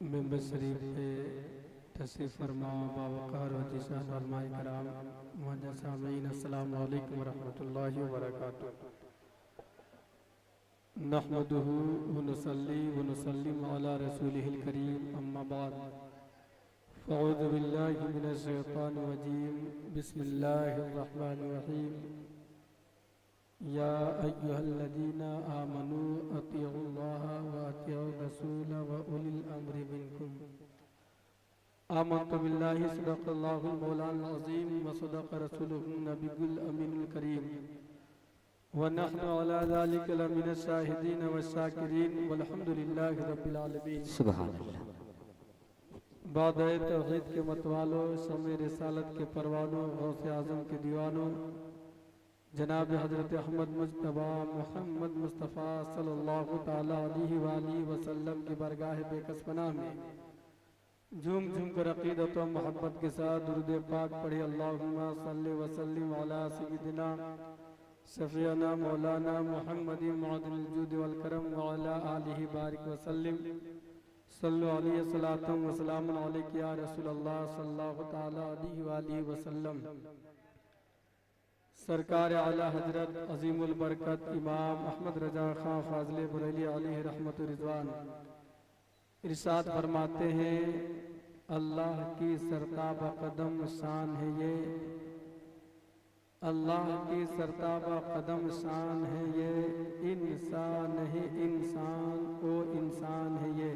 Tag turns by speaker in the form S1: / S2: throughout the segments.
S1: Member शरीफ पे तशरीफ़ फरमा बावकार वजीशान उलमाए कराम मुअज़्ज़ज़ सामीईन अस्सलामु अलैकुम व रहमतुल्लाहि व बरकातुहू। नहमदुहु व नुसल्ली व नुसल्लिमु अला रसूलिहिल करीम अम्मा बाद फ़अऊज़ु बिल्लाहि मिनश शैतानिर रजीम बिस्मिल्लाहिर रहमानिर रहीम। या अय्युहल्लज़ीना आमनू अतीउल्लाह व अतीउर रसूल व उलिल अम्रि मिनकुम। आमन्तु बिल्लाहि सदक़ल्लाहुल मौलाना अज़ीम व सदक़ रसूलुहुन नबियुल अमीनुल करीम व नहनु अला ज़ालिका लमिनश शाहिदीन व शाकिरीन वल्हम्दुलिल्लाहि रब्बिल आलमीन।
S2: सुभानअल्लाह।
S1: बादए तौहीद के मतवालों, शमे रिसालत के परवानों, गौसे आज़म के दीवानों, जनाब हज़रत अहमद मुज्तबा मोहम्मद मुस्तफ़ा सल्लल्लाहु ताला अलैहि वसल्लम की बरगाह बेकस पनाह में झूम झूम कर अक़ीदत व मोहब्बत के साथ दुरूद पाक पढ़े। अल्लाहुम्मा सल्लि व सल्लिम अला सय्यिदिना शफ़ीअना मौलाना मुहम्मदिन मुअद्दिल जुद वल करम व अला आलिहि बारिक व सल्लिम। सल्लु अलैहि सलातम व सलामुन अलैका या रसूलल्लाह सल्लल्लाहु ताला अलैहि वसल्लम। सरकार आला हजरत अजीमुल बरकत इमाम अहमद रजा खां फाज़िल बरेली अलैहि रहमतुर रिज़वान इरशाद फरमाते हैं, अल्लाह की सरताबा कदम शान है ये, अल्लाह की सरताबा कदम शान है ये, इंसान है इंसान ओ इंसान है ये।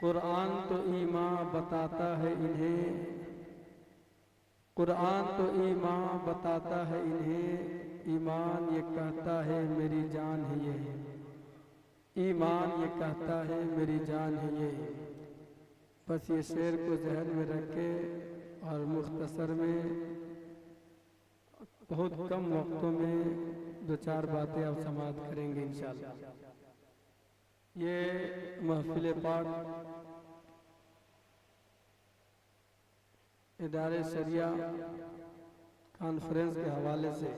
S1: कुरान तो ईमान बताता है इन्हें, कुरान तो ईमान बताता है इन्हें, ईमान ये कहता है मेरी जान है ये, ईमान ये कहता है मेरी जान है ये। बस ये शेर को जहन में रखे और मुख्तसर में बहुत कम वक्तों में दो चार बातें आप समाप्त करेंगे इंशाअल्लाह। ये महफिल पाक इदारे शरिया कॉन्फ्रेंस के हवाले से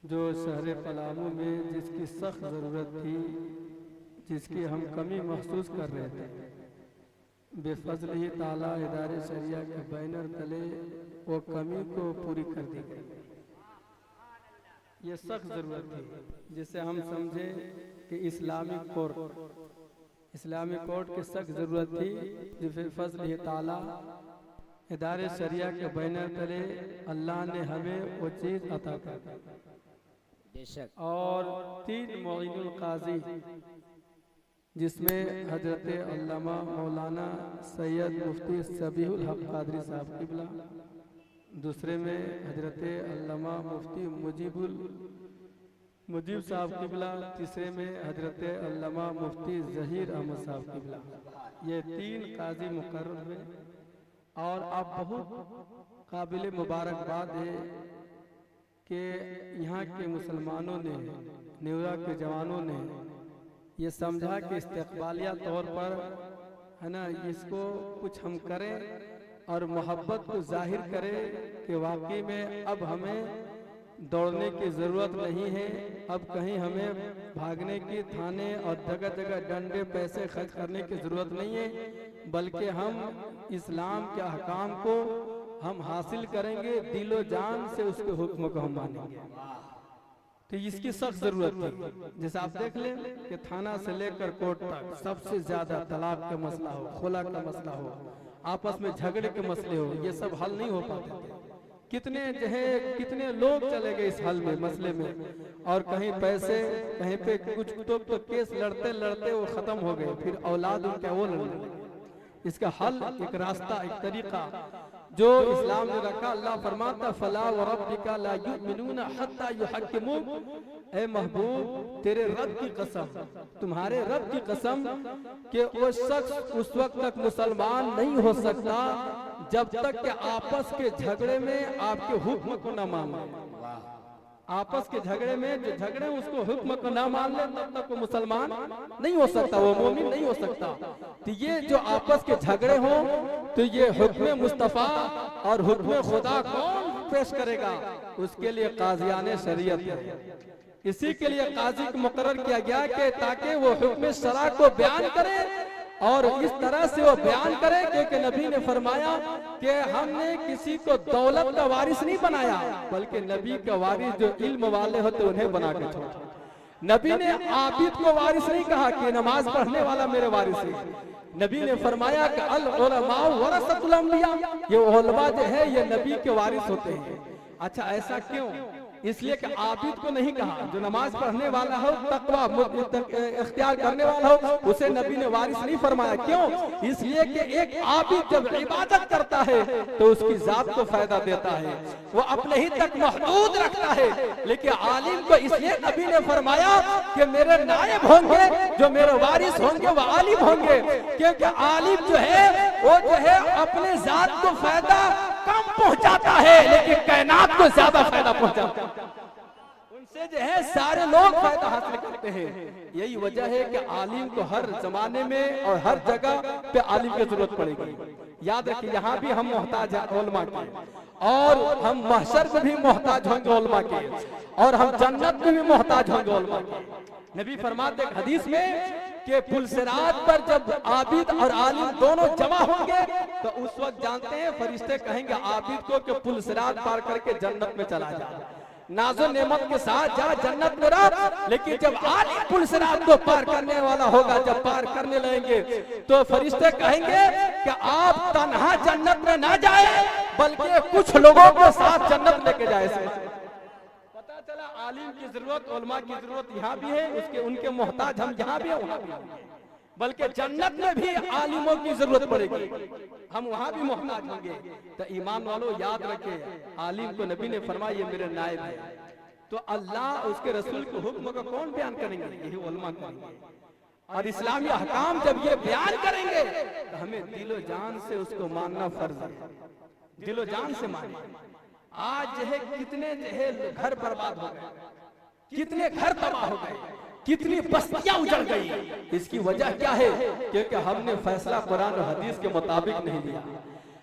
S1: जो शहर पलामू में जिसकी सख्त ज़रूरत थी, जिसकी हम कमी महसूस कर रहे थे, बेफज़ल ताला इदारे शरिया के बैनर तले वो कमी को पूरी कर दी गई। ये सख्त ज़रूरत थी जिसे हम समझे कि इस्लामिक कोर्ट की सख्त ज़रूरत थी, जो बेफज़ल ताला इदारे शरिया के बैनर तले अल्लाह ने हमें वो चीज़ अता कर दी। और 3 मुईनुल काजी जिसमें हजरत अल्लामा मौलाना सैयद मुफ्ती सबीहुल हक कादरी साहब किबला, दूसरे में हजरत अल्लामा मुफ्ती मुजीब साहब किबला, तीसरे में हजरत अल्लामा मुफ्ती ज़हीर अहमद साहब किबला। ये 3 काजी मुकर्रर हुए और अब बहुत काबिल मुबारकबाद है कि यहाँ के मुसलमानों ने, नेवरा के जवानों ने ये समझा कि इस्तक़बालिया तौर पर है ना, इसको कुछ हम करें और मोहब्बत को जाहिर करें कि वाकई में अब हमें दौड़ने की ज़रूरत नहीं है, अब कहीं हमें भागने की, थाने और जगह जगह डंडे पैसे खर्च करने की ज़रूरत नहीं है, बल्कि हम इस्लाम के अहकाम को हम हासिल करेंगे, दिलो जान से उसके हुक्म को हम मानेंगे। तो इसकी सख्त ज़रूरत थी। जैसे आप देख लें कि थाना से लेकर कोर्ट तक सबसे ज़्यादा तलाक का मसला हो, खुला का मसला हो, आपस में झगड़े के मसले हो, ये सब हल नहीं हो पाते थे। कितने लोग चले गए इस हल में, मसले में, और कहीं पैसे, कहीं पे कुछ तो केस लड़ते लड़ते वो खत्म हो गए, फिर औलाद उनका वो लड़ने लगे। इसका हल, एक रास्ता, एक तरीका जो इस्लाम ने रखा। अल्लाह फरमाता फला व रब्बिका ला युमिनूना हत्ता युहक्किमूक, ऐ महबूब तेरे रब की कसम, तुम्हारे रब की कसम कि वो शख्स उस वक्त तक मुसलमान नहीं हो सकता जब तक कि आपस के झगड़े में आपके हुक्म को न मान ले। आपस के झगड़े में जो झगड़े उसको हुक्म को ना मान ले तब तक वो मुसलमान नहीं हो सकता, वो मोमिन नहीं हो सकता। तो ये जो आपस के झगड़े हो, तो ये हुक्म मुस्तफ़ा और हुक्म खुदा कौन पेश करेगा? उसके लिए काज़ियाने शरीयत है। इसी के लिए काजी को मुकर्रर किया गया कि ताकि वो हुक्म शरा को बयान करे और इस तरह से वो बयान करे, क्योंकि नबी ने फरमाया कि हमने किसी को दौलत का वारिस नहीं बनाया, बल्कि नबी का वारिस जो इल्म वाले होते उन्हें बना के छोड़ा। नबी ने आबिद को वारिस नहीं कहा कि नमाज पढ़ने वाला मेरे वारिस है। नबी ने फरमाया कि अल उलमा वरसतुल अंबिया, ये उलमा जो है ये नबी के वारिस होते हैं। अच्छा, ऐसा क्यों? इसलिए कि आबिद को नहीं कहा, जो नमाज पढ़ने वाला हो, तकवा इख्तियार करने वाला हो, उसे नबी ने वारिस नहीं फरमाया। क्यों? इसलिए कि एक आबिद जब इबादत करता है तो उसकी जात को फायदा देता है, वो अपने ही तक महदूद रखता है। लेकिन आलिम को इसलिए नबी ने फरमाया कि मेरे नायब होंगे, जो मेरे वारिस होंगे वो आलिम होंगे, क्योंकि आलिम जो है वो जो है अपने जात को फायदा कम पहुंचाता है, लेकिन कायनात को ज्यादा फायदा पहुंचाता है। उनसे जो है सारे लोग फायदा हासिल करते हैं। यही वजह है कि आलिम को हर जमाने में और हर जगह पे आलिम की जरूरत पड़ेगी। याद रखिए, यहाँ भी हम मोहताज हैं उलमा के, और हम महशर में भी मोहताज होंगे उलमा के, और हम जन्नत में भी मोहताज होंगे उलमा के। नबी फरमाते हैं हदीस में कि पुलसिरात पर जब आबिद और आलिम दोनों जमा होंगे तो उस वक्त जानते हैं फरिश्ते कहेंगे आबिद को कि पुलसिरात पार करके जन्नत में चला जा, नाज़ो नेमत के साथ जा, जन्नत में रह। लेकिन जब आलिम पुलसिरात को पार करने वाला होगा, जब पार करने लगेंगे तो फरिश्ते कहेंगे कि आप तन्हा जन्नत में ना जाए, बल्कि कुछ लोगों को साथ जन्नत लेके जाए। चला आलिम की जरूरत, उलमा की जरूरत यहाँ भी है, उसके उनके मोहताज हम यहाँ भी हैं वहाँ भी हैं, बल्कि जन्नत में भी आलिमों की जरूरत पड़ेगी, हम वहाँ भी मोहताज होंगे। तो ईमान वालों याद रखे, आलिम को नबी ने फरमाया ये मेरे नायब है, तो अल्लाह उसके रसूल के हुक्म का कौन बयान करेंगे? यही उलमा करेंगे। और इस्लामी अहकाम जब ये बयान करेंगे तो हमें दिलो जान से उसको मानना फर्ज है, दिलो जान से माने। आज जो है कितने जो है घर बर्बाद हो गए, कितने घर तबाह हो गए, कितनी बस्तियां उजड़ गई। इसकी वजह क्या है? क्योंकि हमने फैसला कुरान और हदीस के मुताबिक नहीं लिया।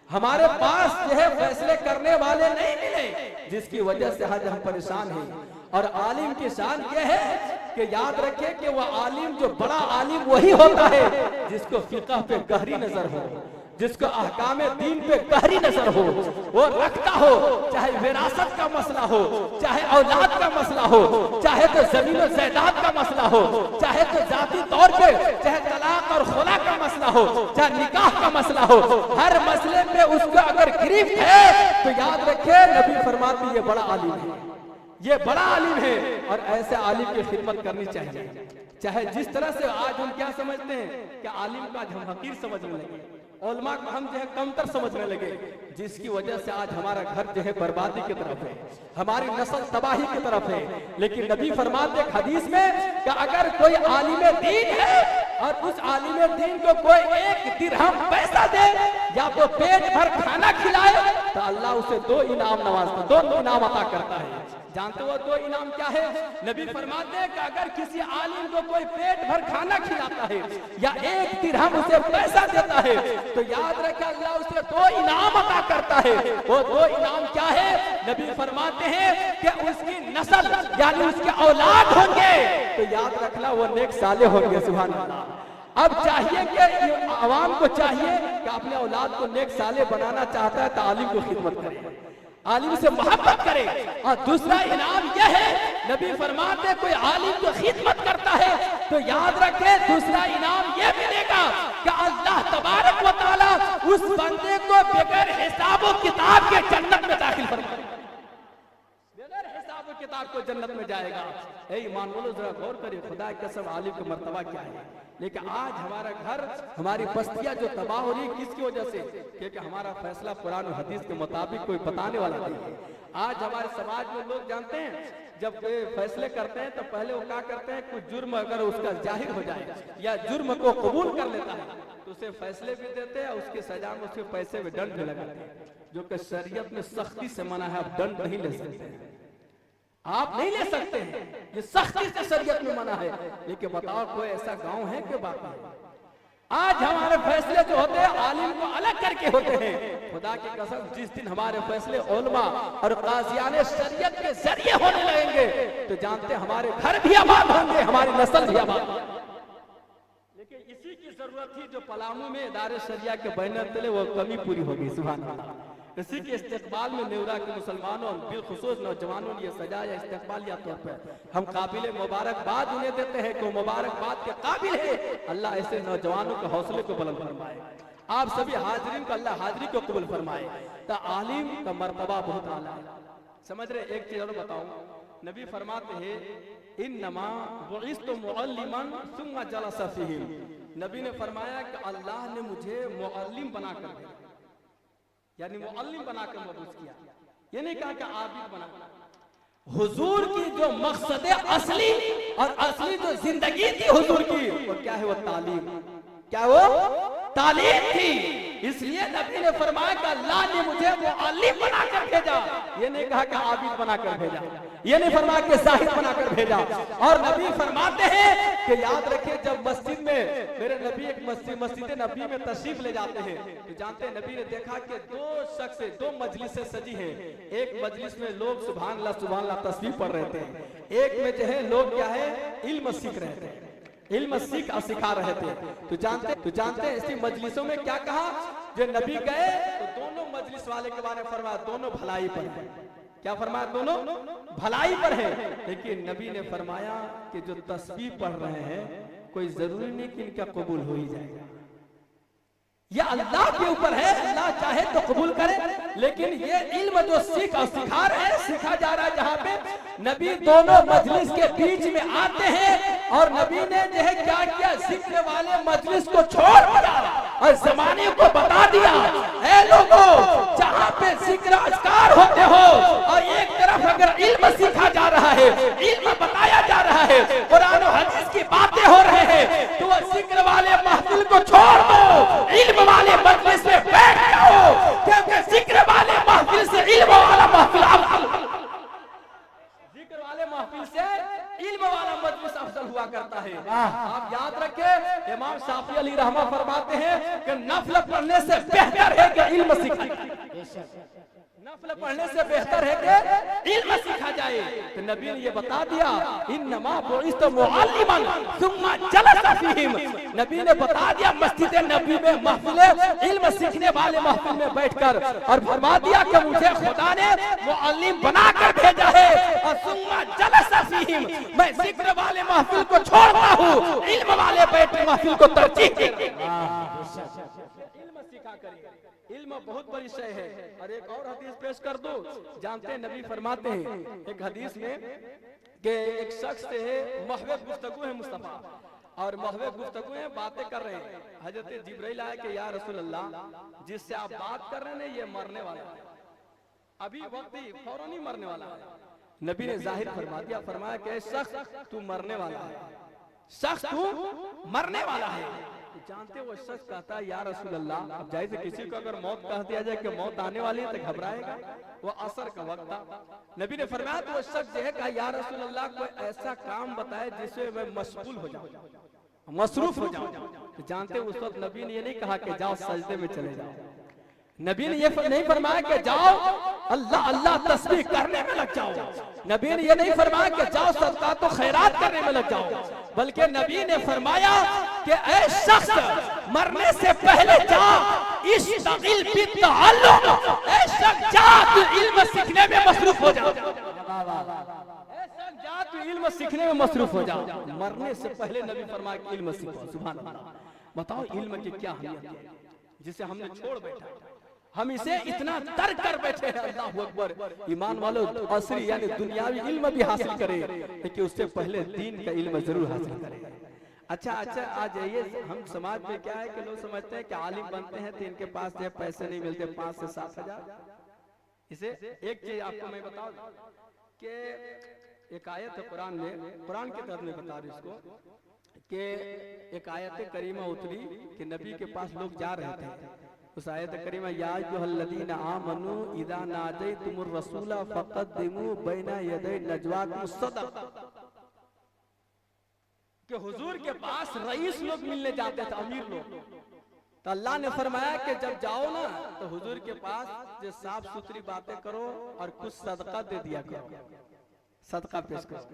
S1: हमारे पास जो है फैसले करने वाले नहीं मिले, जिसकी वजह से आज हम परेशान हैं। और आलिम की शान यह है कि याद रखें कि वह आलिम, जो बड़ा आलिम वही होता है जिसको फिक़ह पे गहरी नजर हो, जिसको अहकाम दीन पे गहरी नजर हो, वो रखता हो, चाहे विरासत का मसला हो, चाहे औलाद का मसला हो, चाहे तो जमीन और जायदाद का मसला हो, चाहे तो जाती तौर पे चाहे तलाक और खुला का मसला हो, चाहे निकाह का मसला हो, हर मसले पे उसको अगर गिरफ्त है तो याद रखे नबी फरमाते ये बड़ा आलिम है, ये बड़ा आलिम है। और ऐसे आलिम की खिदमत करनी चाहिए। चाहे जिस तरह से आज हम क्या समझते हैं कि आलिम का हम हकीर समझने लगे, उलमा को हम जो है कमतर समझने लगे, जिसकी वजह से आज हमारा घर जो है बर्बादी की तरफ है, हमारी नस्ल तबाही की तरफ है। लेकिन नबी फरमाते हैं हदीस में कि अगर कोई आलिम दीन है और उस आलिम दीन को कोई एक दिरहम पैसा दे या तो पेट भर खाना खिलाए तो अल्लाह उसे 2 इनाम नवाजता, 2 इनाम अता करता है। जानते हो 2 इनाम क्या है? नबी फरमाते हैं कि अगर किसी आलिम को कोई पेट भर खाना खिलाता है या 1 दिरहम उसे पैसा देता है तो याद रखे अल्लाह उसे 2 इनाम अता करता है। वो 2 इनाम क्या है? नबी फरमाते हैं कि उसकी नस्ल यानी उसके औलाद होंगे तो याद रखना वो नेक साले होंगे। सुभान अल्लाह। अब चाहिए कि आवाम को चाहिए कि अपने औलाद को नेक साले बनाना चाहता है तो आलिम को खिदमत करे, आलिम से मोहब्बत करे। और दूसरा इनाम यह है, नबी फरमाते कोई आलिम को खिदमत करता है तो याद रखे दूसरा इनाम यह मिलेगा कि अल्लाह तबारक व तआला उस बंदे को बगैर हिसाब व किताब के जन्नत में दाखिल फरमाएगा, बगैर हिसाब व किताब को जन्नत में जाएगा। ऐ ईमान वालों जरा गौर करिए, खुदा की कसम आलिम का मर्तबा क्या है। लेकिन आज हमारा घर, हमारी बस्तियां जो तबाह हो रही है किसकी वजह से? क्योंकि हमारा फैसला कुरान और हदीस के मुताबिक कोई बताने वाला नहीं है। आज हमारे समाज में लोग जानते हैं जब फैसले करते हैं तो पहले वो क्या करते हैं, कुछ जुर्म अगर उसका जाहिर हो जाए या जुर्म को कबूल कर लेता है तो उसे फैसले भी देते हैं, उसकी सजा में उसके पैसे में दंड भी लगाते हैं, जो कि शरीयत में सख्ती से मना है। आप दंड नहीं ले सकते हैं, आप नहीं ले सकते हैं, ये सख्ती से शरीयत में मना है। लेकिन बताओ कोई ऐसा गांव है कि बाकी आज हमारे फैसले जो होते हैं आलिम को अलग करके होते हैं। खुदा की कसम, जिस दिन हमारे फैसले उलमा और काज़ियाने शरीयत के जरिए होने लगेंगे तो जानते हमारे घर भी आबाद होंगे, हमारी नस्ल भी आबाद। लेकिन इसी की जरूरत थी जो पलामू में इदारे शरिया के बैनर तले, वो कमी पूरी हो गई। सुभान अल्लाह। इसी के इस्तेकबाल में नेवरा के मुसलमानों और बिलखुसूस नौजवानों ने यह सजा या इस्तेकबाल या तौर पर हम काबिल मुबारकबाद उन्हें देते हैं कि मुबारकबाद के काबिल है। अल्लाह ऐसे नौजवानों के हौसले को बुलंद फरमाए। आप सभी हाजिरीन को अल्लाह हाजिरी को कबूल फरमाए। तो आलिम का मर्तबा बहुत आला है। समझ रहे? एक चीज और बताऊं, नबी फरमाते हैं इन्नमा बुइस्तु मुअल्लिमन सुम्मा जलसा फीहिम। नबी ने फरमाया कि अल्लाह ने मुझे मुअल्लिम बनाकर भेजा, यानी मुअल्लिम बनाकर मबूस किया। ये नहीं कहा कि आबिद बना। हुजूर की जो मकसद असली और असली जो जिंदगी थी हुजूर की, वो क्या है? वो तालीम। क्या वो तालीम थी। इसलिए नबी ने फरमाया कि अल्लाह ने मुझे मुअल्लिम बनाकर भेजा। ये नहीं कहा कि आबिद बनाकर भेजा, ये नहीं फरमाया कि जाहिद बनाकर भेजा। और नबी फरमाते हैं कि याद रखिए, जब मस्जिद में मेरे नबी एक मस्जिद नबी में तशरीफ ले जाते हैं तो जानते हैं नबी ने देखा कि दो शख्स, दो मजलिसें सजी हैं। एक मजलिस में लोग सुभान अल्लाह तस्बीह पढ़ रहे थे, एक में जो है लोग क्या है इल्म सीख रहे थे, इल्म सिखा रहे थे। तो जानते हैं इसी मजलिसों में क्या कहा? जो नबी गए तो दोनों मजलिस वाले के बारे में फरमाया दोनों भलाई पर है। क्या फरमाया? दोनों भलाई पर है। लेकिन नबी ने फरमाया कि जो तस्बीह पढ़ रहे हैं कोई जरूरी नहीं कि इनका कबूल हो ही जाएगा, यह अल्लाह के ऊपर है, अल्लाह चाहे तो कबूल करे। लेकिन ये इल्म जो सिखा रहे हैं, सीखा जा रहा है, जहाँ पे नबी दोनों मजलिस के बीच में आते हैं और नबी ने जो है क्या किया? जिक्र वाले मजलिस को छोड़ दिया और जमाने को बता दिया, ऐ लोगों, जहाँ पे जिक्र अज़कार होते हो और एक तरफ अगर इल्म सीखा जा रहा है, इल्म बताया जा रहा है, कुरान और हदीस की बातें हो रहे हैं, तो वह जिक्र वाले महफिल को छोड़ दो, इल्म वाले मजलिस में बैठ जाओ, क्योंकि जिक्र वाले महफिल से इल्म वाला महफिल अफजल, जिक्र वाले महफिल से इल्म वाला मजलिस अफजल हुआ करता है। आप याद रखें, इमाम शाफी अली रहमा फरमाते हैं कि नफल पढ़ने से बेहतर है कि इल्म सीखना, नफल पढ़ने से बेहतर है कि इल्म सीखा जाए। तो नबी ने ये बता दिया इन्नमा बुइस्तु मुअल्लिमन सुम्मा जलसा फीहिम। नबी ने बता दिया मस्जिद नबी में महफिल इल्म सीखने वाले महफिल में बैठकर, और फरमा दिया कि मुझे खुदा ने मुअल्लिम बनाकर भेजा है और सुम्मा जलसा फीहिम, मैं जिक्र वाले महफिल को छोड़ता हूँ, इल्म वाले बैठे महफिल को तरजीह देता हूं। इल्म सीखा करिए, इल्म बहुत बड़ी शय है। और एक और हदीस पेश कर दो। जानते हैं नबी फरमाते हैं एक हदीस में कि एक शख्स से महवे गुफ्तगू है मुस्तफा, और महवे गुफ्तगू है, बातें कर रहे हैं। हजरत जिब्राइल आया कि या रसूल अल्लाह, जिससे आप बात कर रहे हैं ये मरने वाला है, अभी वक्त ही फौरन ही मरने वाला है। नबी ने जाहिर फरमा दिया, फरमाया कि शख्स तू मरने वाला है, शख्स तू मरने वाला है। जानते वो शख्स कहता है या रसूल अल्लाह, अब जैसे किसी को अगर मौत कह दिया जाए कि मौत आने वाली है तो घबराएगा, वो असर का वक्त था। नबी ने फरमाया तो वो शख्स जो है कहा या रसूल अल्लाह कोई ऐसा काम बताए जिससे मैं मशगूल हो जाऊं, मसरूफ हो जाऊं। तो जानते उस वक्त नबी ने ये नहीं कहा कि जाओ सजदे में चले जाओ, नबी ने ये नहीं फरमाया कि जाओ अल्लाह अल्लाह तस्बीह करने में लग जाओ, नबी ने ये नहीं फरमाया कि जाओ सदका तो खैरात करने में लग जाओ, बल्कि नबी ने फरमाया कि ऐ शख्स मरने से पहले जा इश्तिग़ल बित्तअल्लुम, ऐ शख्स जा तू इल्म सीखने में मसरूफ हो जा, ऐ शख्स जा तू इल्म सीखने में मसरूफ हो जा। मरने से पहले नबी फरमाया कि इल्म सीखो। सुभान अल्लाह। बताओ इल्म की क्या अहमियत है जिसे हमने छोड़ बैठा, हम इसे इतना तर्क कर बैठे हैं। अल्लाहू अकबर। ईमान वालों असली यानी दुनियावी इल्म भी हासिल करे, लेकिन उससे पहले दीन का इल्म जरूर हासिल करे। अच्छा आ जाइए, हम समाज में क्या है कि लोग समझते हैं कि आलिम बनते हैं तो इनके पास जो पैसे नहीं मिलते 5 से 7 हजार। इसे एक चीज आपको मैं बताऊं कि एक आयत है कुरान में, कुरान के तरफ में बता रही इसको कि एक आयत करीमा उतरी कि नबी के पास लोग जा रहे थे। उस आयत करीमा या अय्युहल्लज़ीना आमनू इज़ा नाजयतुमुर रसूला फक़द्दिमू बैना यदै नजवाकुम सदक़ा, कि हुजूर के पास रईस लोग मिलने जाते थे, अमीर लोग। तो अल्लाह ने फरमाया कि जब जाओ ना तो हुजूर के पास जो साफ सुथरी बातें करो और कुछ सदका दे दिया करो, सदका पेश करो।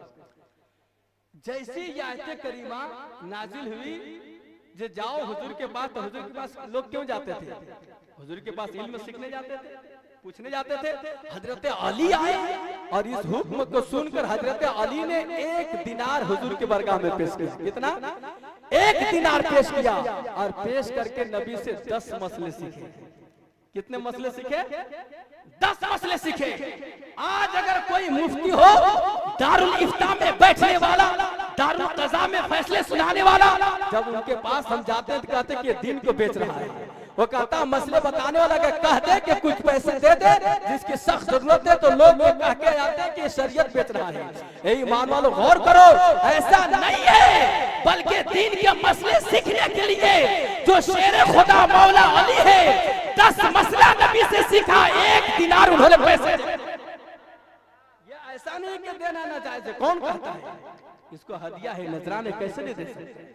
S1: जैसी ये आयत करीमा नाजिल हुई, जो जाओ हुजूर के पास, तो हुजूर के पास लोग क्यों जाते थे? हुजूर के पास इल्म सीखने जाते थे, पूछने जाते थे। हजरत अली आए और इस हुक्म को सुनकर हजरत अली ने 1 दिनार हुजूर के बरगाह में पेश किया। कितना? 1 दिनार पेश किया और पेश करके नबी से 10 मसले सीखे। कितने मसले सीखे? 10 मसले सीखे। आज अगर कोई मुफ्ती हो, दारुल इफ्ता में बैठने वाला, दारुल कज़ा में फैसले सुनाने वाला, जब उनके पास हम जाते हैं तो कहते कि दिन को बेच रहा है। वो कहता मसले बताने वाला का कह दे कि कुछ पैसे दे दे, जिसकी सख्त जरूरत है तो लोग ये कह के आते हैं कि शरीयत बेच रहा है। यही ईमान वालों गौर करो, ऐसा नहीं है, बल्कि दीन के मसले सीखने के लिए जो शेर खुदा मौला अली है, 10 मसला नबी से सीखा, 1 दिनार उन्होंने पैसे। ये ऐसा नहीं कि देना ना जायज है, कौन कहता है? इसको हदिया है, नजराने कैसे नहीं दे सकते?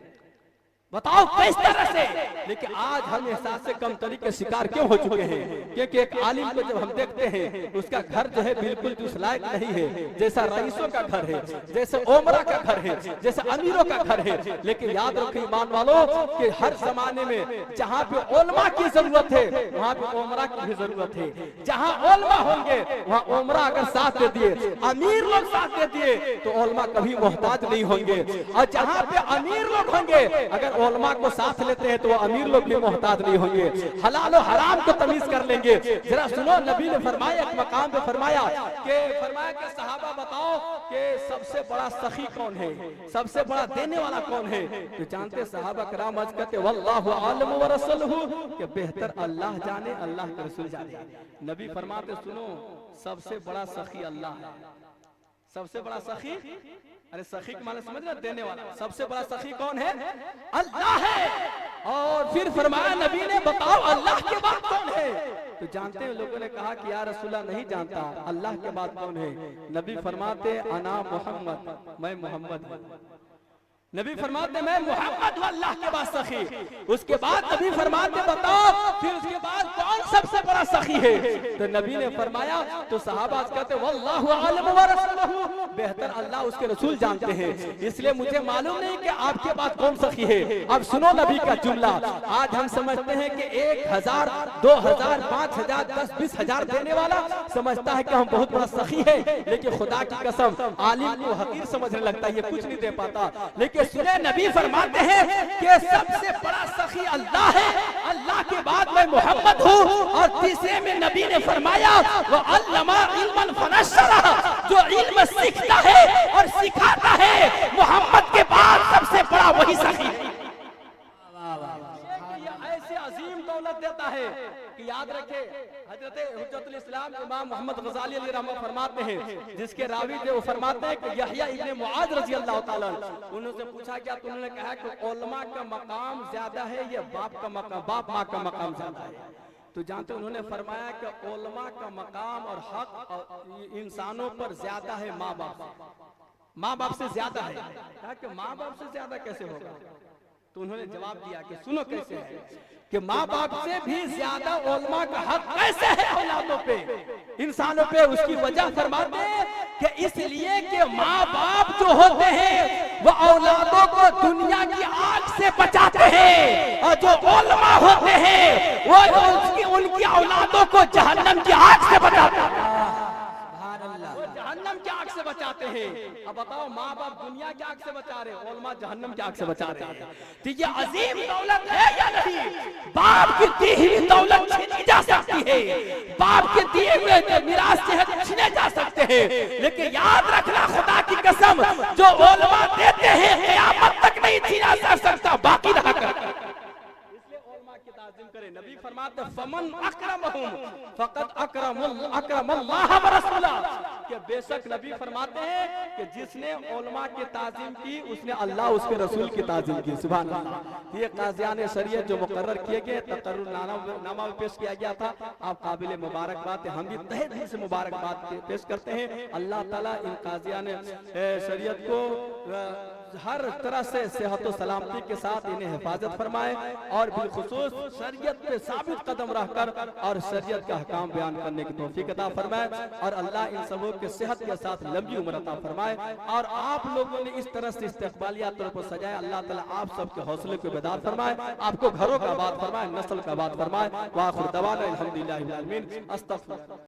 S1: बताओ किस तरह से? लेकिन आज हम एहसास से कम तरीके के शिकार क्यों हो चुके हैं? क्योंकि एक आलिम को जब हम देखते हैं उसका घर जो है बिल्कुल उस लायक नहीं है, जैसा रईसों का घर है, जैसे ओमरा का घर है, जैसे अमीरों का घर है। लेकिन याद रखो ईमान वालों कि हर जमाने में जहाँ पे ओलमा की जरूरत है वहाँ पे ओमरा की भी जरूरत है। जहाँ ओलमा होंगे वहाँ ओमरा अगर साथ दे दिए, अमीर लोग साथ दे दिए तो ओलमा कभी मोहताज नहीं होंगे। और जहाँ पे अमीर लोग होंगे अगर उलमा को साथ लेते हैं तो वो अमीर लोग भी मोहताज नहीं होंगे, हलाल और हराम को तमीज कर लेंगे। जरा सुनो, नबी ने फरमाया, एक मकाम पे फरमाया कि सहाबा बताओ कि सबसे बड़ा सखी कौन है, सबसे बड़ा देने वाला कौन है? तो जानते सहाबा कराम अर्ज करते वल्लाहु आलम व रसूलुहु, कि बेहतर अल्लाह जाने, अल्लाह के रसूल जाने। नबी फरमाते सुनो, सबसे बड़ा सखी अल्लाह है। सबसे बड़ा सखी, अरे सखी के माने समझ रहे, देने वाला। सबसे बड़ा सखी कौन है? अल्लाह है। और फिर फरमाया नबी ने, बताओ अल्लाह के बाद कौन है? तो जानते हैं लोगों ने कहा कि या रसूलल्लाह नहीं जानता, अल्लाह के बाद कौन है? नबी फरमाते अना मोहम्मद, मैं मोहम्मद हूं। नबी फरमाते मैं मोहम्मद हूं, अल्लाह के बाद सखी। उसके बाद नबी फरमाते बताओ फिर उसके बाद कौन सबसे बड़ा सखी है? तो नबी ने फरमाया, तो सहाबा कहते वल्लाहु आलम व रसूलुहु, बेहतर अल्लाह उसके रसूल जानते हैं, इसलिए मुझे मालूम नहीं कि आपके बाद कौन सखी है। अब सुनो नबी का जुमला। आज हम समझते हैं कि 1000, 2000, 5000, 10, 20 हजार देने वाला समझता है कि हम बहुत बड़ा सखी है, लेकिन खुदा की कसम आलिम को हकीर समझने लगता है, ये कुछ नहीं दे पाता। लेकिन सुने नबी फरमाते हैं कि सबसे बड़ा सखी अल्लाह है, अल्लाह के बाद मैं मोहम्मद हूँ। और तीसरे में नबी ने फरमाया वो अल्लमा इल्मन फनशरा, जो इल्म सीखता है और सिखाता है, मोहम्मद के बाद सबसे बड़ा वही सखी है। ऐसे अजीम दौलत देता है कि याद रखे हजरत हुज्जतुल इस्लाम इमाम मोहम्मद गजाली अलैहि रहमत फरमाते हैं, जिसके रावी जो फरमाते हैं कि यहया इब्ने मुआज रजी अल्लाह ताला, उन्होंने पूछा क्या? तो उन्होंने कहा कि उलमा का मकाम ज्यादा है या बाप का मकाम, बाप माँ का मकाम ज्यादा है? तो जानते उन्होंने फरमाया कि उलमा का मकाम और हक इंसानों पर ज्यादा है माँ बाप, माँ बाप से ज्यादा है। कहा कि माँ बाप से ज्यादा कैसे होगा? तो उन्होंने जवाब दिया कि सुनो कैसे है, कि माँ बाप से भी ज्यादा उलमा का हक कैसे है औलादों पे, इंसानों पे। उसकी वजह फरमाते कि इसलिए कि माँ बाप जो होते हैं वो औलादों को दुनिया की आग से बचाते हैं, और जो उलमा होते हैं वो उनकी औलादों को जहन्नम की आग से बचाते हैं, जहन्नम की आग से बचाते हैं। अब बताओ माँ बाप दुनिया की आग से बचा रहे, उलमा जहन्नम की आग से बचा रहे हैं। तो ये अजीम दौलत है या नहीं? बाप की दी हुई दौलत छीनी जा सकती है, बाप के दिए हुए मिरास से छीने जा सकते हैं, लेकिन याद रखना खुदा की कसम जो उलमा देते हैं क़यामत तक नहीं छीना जा सकता, बाकी रहा कर। नबी फरमाते फमन अकरमहुम फकत अकरमल्लाह व रसूला, कि बेशक नबी फरमाते हैं कि जिसने उलमा की ताज़ीम की उसने अल्लाह उसके रसूल की ताज़ीम की। सुभान अल्लाह। ये काज़ियान शरीयत जो मुकर्रर किए गए, तकर्रुरनामा में पेश किया गया था। आप काबिल मुबारकबाद है, हम भी तहे दिल से मुबारकबाद पेश करते हैं। अल्लाह ताला इन काज़ियान शरीयत को हर तरह से सेहत और सलामती के साथ इन्हें हिफाजत फरमाए और बिलखुसूस शरीयत पे साबित कदम रहकर और शरीयत का हकाम बयान करने की तौफीक अता फरमाए और अल्लाह इन सबों के सेहत के साथ लंबी उम्र अता फरमाए। और आप लोगों ने इस तरह से इस्तकबालिया तौर पर सजाया, अल्लाह ताला आप सबके हौसले को बेदार फरमाए, आपको घरों का बात फरमाए, नस्ल का बात फरमाए। वाखिर दवाना अल्हम्दुलिल्लाहि रब्बिल आलमीन। अस्तगफिरुल्लाह।